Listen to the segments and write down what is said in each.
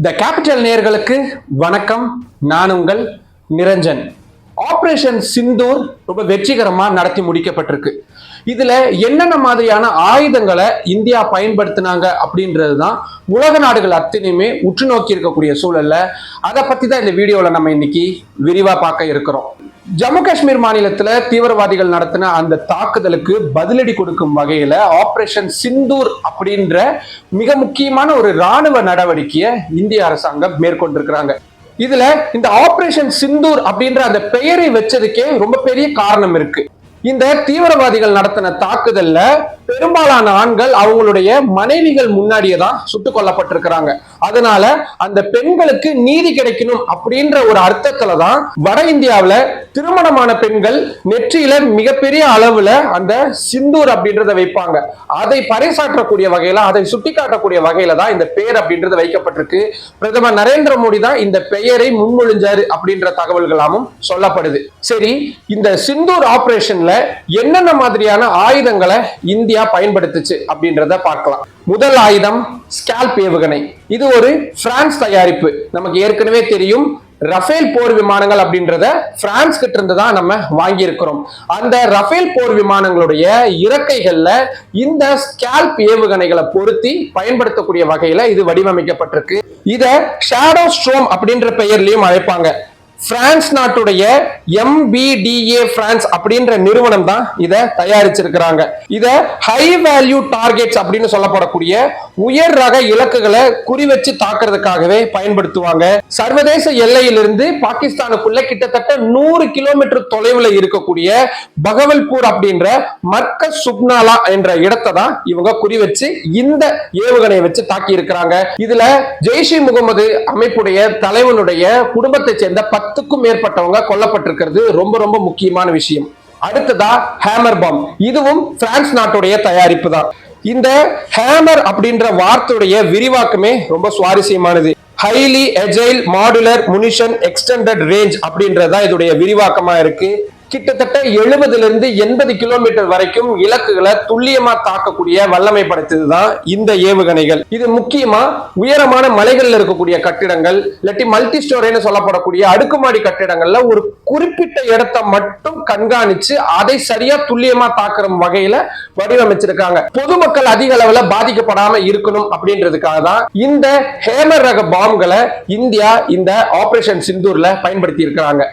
The capital நேயர்களுக்கு வணக்கம். நான் உங்கள் நிரஞ்சன். ஆபரேஷன் சிந்தூர் ரொம்ப வெற்றிகரமா நடத்தி முடிக்கப்பட்டிருக்கு. இதுல என்னென்ன மாதிரியான ஆயுதங்களை இந்தியா பயன்படுத்தினாங்க அப்படின்றதுதான் உலக நாடுகள் அத்தனையுமே உற்று நோக்கி இருக்கக்கூடிய சூழல்ல அதை பத்தி தான் இந்த வீடியோல நம்ம இன்னைக்கு விரிவா பார்க்க இருக்கிறோம். ஜம்மு காஷ்மீர் மாநிலத்துல தீவிரவாதிகள் நடத்தின அந்த தாக்குதலுக்கு பதிலடி கொடுக்கும் வகையில ஆபரேஷன் சிந்தூர் அப்படின்ற மிக முக்கியமான ஒரு ராணுவ நடவடிக்கையை இந்திய அரசாங்கம் மேற்கொண்டிருக்கிறாங்க. இதுல இந்த ஆபரேஷன் சிந்தூர் அப்படின்ற அந்த பெயரை வச்சதுக்கே ரொம்ப பெரிய காரணம் இருக்கு. இந்த தீவிரவாதிகள் நடத்தின தாக்குதல்ல பெரும்பாலான ஆண்கள் அவங்களுடைய மனைவிகள் முன்னாடியே தான் சுட்டுக் கொல்லப்பட்டிருக்கிறாங்க. அதனால அந்த பெண்களுக்கு நீதி கிடைக்கணும் அப்படின்ற ஒரு அர்த்தத்துல தான் வட இந்தியாவில திருமணமான பெண்கள் நெற்றியில மிகப்பெரிய அளவுல அந்த சிந்தூர் அப்படின்றத வைப்பாங்க. அதை பறைசாற்றக்கூடிய வகையில, அதை சுட்டிக்காட்டக்கூடிய வகையில தான் இந்த பெயர் அப்படின்றது வைக்கப்பட்டிருக்கு. பிரதமர் நரேந்திர மோடி தான் இந்த பெயரை முன்மொழிஞ்சாரு அப்படின்ற தகவல்களாமும் சொல்லப்படுது. சரி, இந்த சிந்தூர் ஆபரேஷன்ல என்னென்ன மாதிரியான ஆயுதங்களை இந்தியா பயன்படுத்துச்சு அப்படின்றத பார்க்கலாம். முதல் ஆயுதம் ஸ்கால்ப் ஏவுகணை. இது ஒரு பிரான்ஸ் தயாரிப்பு. நமக்கு ஏற்கனவே தெரியும், ரஃபேல் போர் விமானங்கள் அப்படின்றத பிரான்ஸ் கிட்ட இருந்து தான் நம்ம வாங்கி இருக்கிறோம். அந்த ரஃபேல் போர் விமானங்களுடைய இறக்கைகள்ல இந்த ஸ்கால்ப் ஏவுகணைகளை பொருத்தி பயன்படுத்தக்கூடிய வகையில இது வடிவமைக்கப்பட்டிருக்கு. இத ஷேடோ ஸ்ட்ரோம் அப்படின்ற பெயர்லயும் அழைப்பாங்க. பிரான்ஸ் நாட்டுடைய MBDA பிரான்ஸ் அப்படின்ற நிறுவனம் தான் இதை தயாரிச்சிருக்கிறாங்க. இத ஹை வேல்யூ டார்கெட்ஸ் அப்படின்னு சொல்லப்படக்கூடிய உயர் ரக இலக்குகளை குறிவச்சு தாக்குறதுக்காகவே பயன்படுத்துவாங்க. சர்வதேச எல்லையிலிருந்து பாகிஸ்தானுக்குள்ள கிட்டத்தட்ட 100 கிலோமீட்டர் தொலைவில் இருக்கக்கூடிய பகவல்பூர் அப்படின்ற மர்கஸ் சுப்னாலா என்ற இடத்தை தான் இவங்க குறிவச்சு இந்த ஏவுகணையை வச்சு தாக்கி இருக்கிறாங்க. இதுல ஜெய்ஷ் இ முகமது அமைப்புடைய தலைவனுடைய குடும்பத்தை சேர்ந்த 10க்கும் மேற்பட்டவங்க கொல்லப்பட்டிருக்கிறது ரொம்ப ரொம்ப முக்கியமான விஷயம். அடுத்ததா ஹேமர் பாம். இதுவும் பிரான்ஸ் நாட்டுடைய தயாரிப்பு தான். இந்த ஹேமர் அப்படின்ற வார்த்தையுடைய விரிவாக்கமே ரொம்ப சுவாரஸ்யமானது. Highly agile modular munition extended range அப்படின்றதா இதோடைய விரிவாக்கமா இருக்கு. கிட்டத்தட்ட 70 to 80 கிலோமீட்டர் வரைக்கும் இலக்குகளை துல்லியமா தாக்கக்கூடிய வல்லமை படைத்ததுதான் இந்த ஏவுகணைகள். இது முக்கியமா உயரமான மலைகள்ல இருக்கக்கூடிய கட்டிடங்கள் இல்லாட்டி மல்டி ஸ்டோரேன்னு சொல்லப்படக்கூடிய அடுக்குமாடி கட்டிடங்கள்ல ஒரு குறிப்பிட்ட இடத்தை மட்டும் கண்காணிச்சு அதை சரியா துல்லியமா தாக்குற வகையில வடிவமைச்சிருக்காங்க. பொதுமக்கள் அதிக அளவுல பாதிக்கப்படாம இருக்கணும் அப்படின்றதுக்காக தான் இந்த ஹேமர் ரக பாம்களை இந்தியா இந்த ஆபரேஷன் சிந்தூர்ல பயன்படுத்தி இருக்கிறாங்க.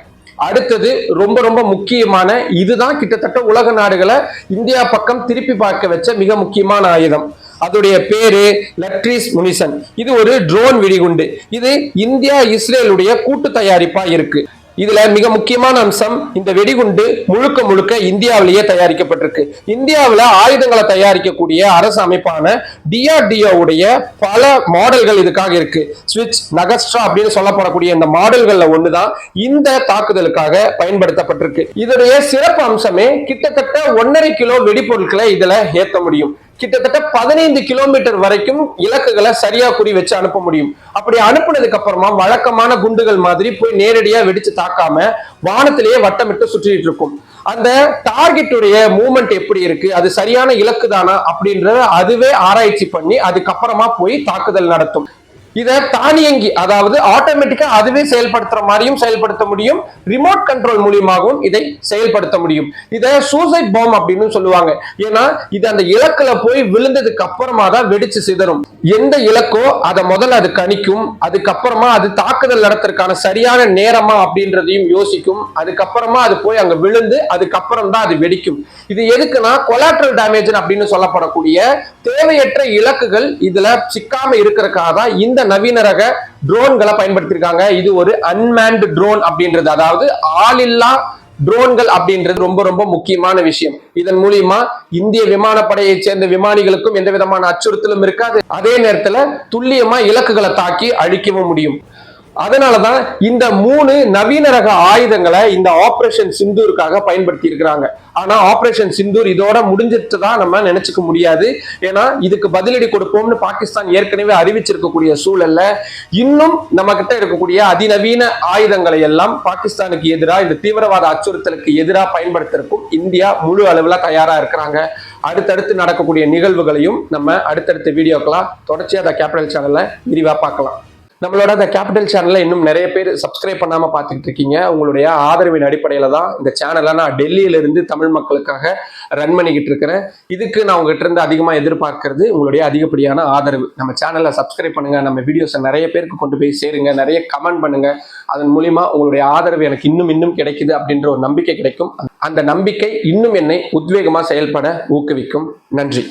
அடுத்தது ரொம்ப ரொம்ப முக்கியமான, இதுதான் கிட்டத்தட்ட உலக நாடுகளை இந்தியா பக்கம் திருப்பி பார்க்க வச்ச மிக முக்கியமான ஆயுதம். அதோடைய பேரு லட்ரிஸ் முனிசன். இது ஒரு ட்ரோன் வெடிகுண்டு. இது இந்தியா இஸ்ரேலுடைய கூட்டு தயாரிப்பா இருக்கு. இதுல மிக முக்கியமான அம்சம், இந்த வெடிகுண்டு முழுக்க முழுக்க இந்தியாவிலேயே தயாரிக்கப்பட்டிருக்கு. இந்தியாவில ஆயுதங்களை தயாரிக்கக்கூடிய அரசு அமைப்பான DRDO உடைய பல மாடல்கள் இதுக்காக இருக்கு. ஸ்விட்ச், நகஸ்ட்ரா அப்படின்னு சொல்லப்படக்கூடிய இந்த மாடல்கள்ல ஒண்ணுதான் இந்த தாக்குதலுக்காக பயன்படுத்தப்பட்டிருக்கு. இதோடைய சிறப்பு அம்சமே கிட்டத்தட்ட 1.5 கிலோ வெடிப்பொருட்களை இதுல ஏற்ற முடியும். கிட்டத்தட்ட 15 கிலோமீட்டர் வரைக்கும் இலக்குகளை சரியா குறி வச்சு அனுப்ப முடியும். அப்படி அனுப்புனதுக்கு அப்புறமா வழக்கமான குண்டுகள் மாதிரி போய் நேரடியா வெடிச்சு தாக்காம வானத்திலேயே வட்டமிட்டு சுற்றிட்டு இருக்கும். அந்த டார்கெட்டுடைய மூவ்மெண்ட் எப்படி இருக்கு, அது சரியான இலக்கு தானா அப்படின்றத அதுவே ஆராய்ச்சி பண்ணி அதுக்கப்புறமா போய் தாக்குதல் நடத்தும். இதை தானியங்கி, அதாவது ஆட்டோமேட்டிக்கா அதுவே செயல்படுத்துற மாதிரியும் செயல்படுத்த முடியும், ரிமோட் கண்ட்ரோல் மூலியமாகவும் இதை செயல்படுத்த முடியும். இதை சூசைட் பாம் அப்படின்னு சொல்லுவாங்க. ஏன்னா இது அந்த இலக்குல போய் விழுந்ததுக்கு அப்புறமா தான் வெடிச்சு சிதறும். எந்த இலக்கோ அதை முதல்ல அது கணிக்கும், அதுக்கப்புறமா அது தாக்குதல் நடத்துறதுக்கான சரியான நேரமா அப்படின்றதையும் யோசிக்கும், அதுக்கப்புறமா அது போய் அங்க விழுந்து அதுக்கப்புறம் தான் அது வெடிக்கும். இது எதுக்குன்னா கொலாட்ரல் டேமேஜ் அப்படின்னு சொல்லப்படக்கூடிய தேவையற்ற இலக்குகள் இதுல சிக்காம இருக்கிறதுக்காக தான் இந்த நவீன ரக ட்ரோன்களை பயன்படுத்திருக்காங்க. இது ஒரு அன்மேன்டு ட்ரோன் அப்படின்றது, அதாவது ஆளில்லா ட்ரோன்கள் அப்படின்றது ரொம்ப ரொம்ப முக்கியமான விஷயம். இதன் மூலியமா இந்திய விமானப்படையை சேர்ந்த விமானிகளுக்கும் எந்த விதமான அச்சுறுத்தலும் இருக்காது. அதே நேரத்துல துல்லியமா இலக்குகளை தாக்கி அழிக்கவும் முடியும். அதனாலதான் இந்த 3 நவீன ரக ஆயுதங்களை இந்த ஆபரேஷன் சிந்தூருக்காக பயன்படுத்தி இருக்கிறாங்க. ஆனா ஆபரேஷன் சிந்தூர் இதோட முடிஞ்சிட்டுதான் நம்ம நினைச்சுக்க முடியாது. ஏன்னா இதுக்கு பதிலடி கொடுப்போம்னு பாகிஸ்தான் ஏற்கனவே அறிவிச்சிருக்கக்கூடிய சூழல்ல இன்னும் நம்ம கிட்ட இருக்கக்கூடிய அதிநவீன ஆயுதங்களை எல்லாம் பாகிஸ்தானுக்கு எதிராக, இந்த தீவிரவாத அச்சுறுத்தலுக்கு எதிராக பயன்படுத்துறதுக்கும் இந்தியா முழு அளவுல தயாரா இருக்கிறாங்க. அடுத்தடுத்து நடக்கக்கூடிய நிகழ்வுகளையும் நம்ம அடுத்தடுத்த வீடியோக்கெல்லாம் தொடர்ச்சியா கேபிட்டல் சேனல்ல விரிவா பார்க்கலாம். நம்மளோட இந்த கேபிட்டல் சேனல்ல இன்னும் நிறைய பேர் சப்ஸ்கிரைப் பண்ணாம பார்த்துக்கிட்டு இருக்கீங்க. உங்களுடைய ஆதரவின் அடிப்படையில தான் இந்த சேனலை நான் டெல்லியில இருந்து தமிழ் மக்களுக்காக ரன் பண்ணிக்கிட்டு இருக்கிறேன். இதுக்கு நான் உங்ககிட்ட இருந்து அதிகமா எதிர்பார்க்கிறது உங்களுடைய அதிகப்படியான ஆதரவு. நம்ம சேனலை சப்ஸ்கிரைப் பண்ணுங்க, நம்ம வீடியோஸை நிறைய பேருக்கு கொண்டு போய் சேருங்க, நிறைய கமெண்ட் பண்ணுங்க. அதன் மூலியமா உங்களுடைய ஆதரவு எனக்கு இன்னும் கிடைக்குது அப்படின்ற ஒரு நம்பிக்கை கிடைக்கும். அந்த நம்பிக்கை இன்னும் என்னை உத்வேகமா செயல்பட ஊக்குவிக்கும். நன்றி.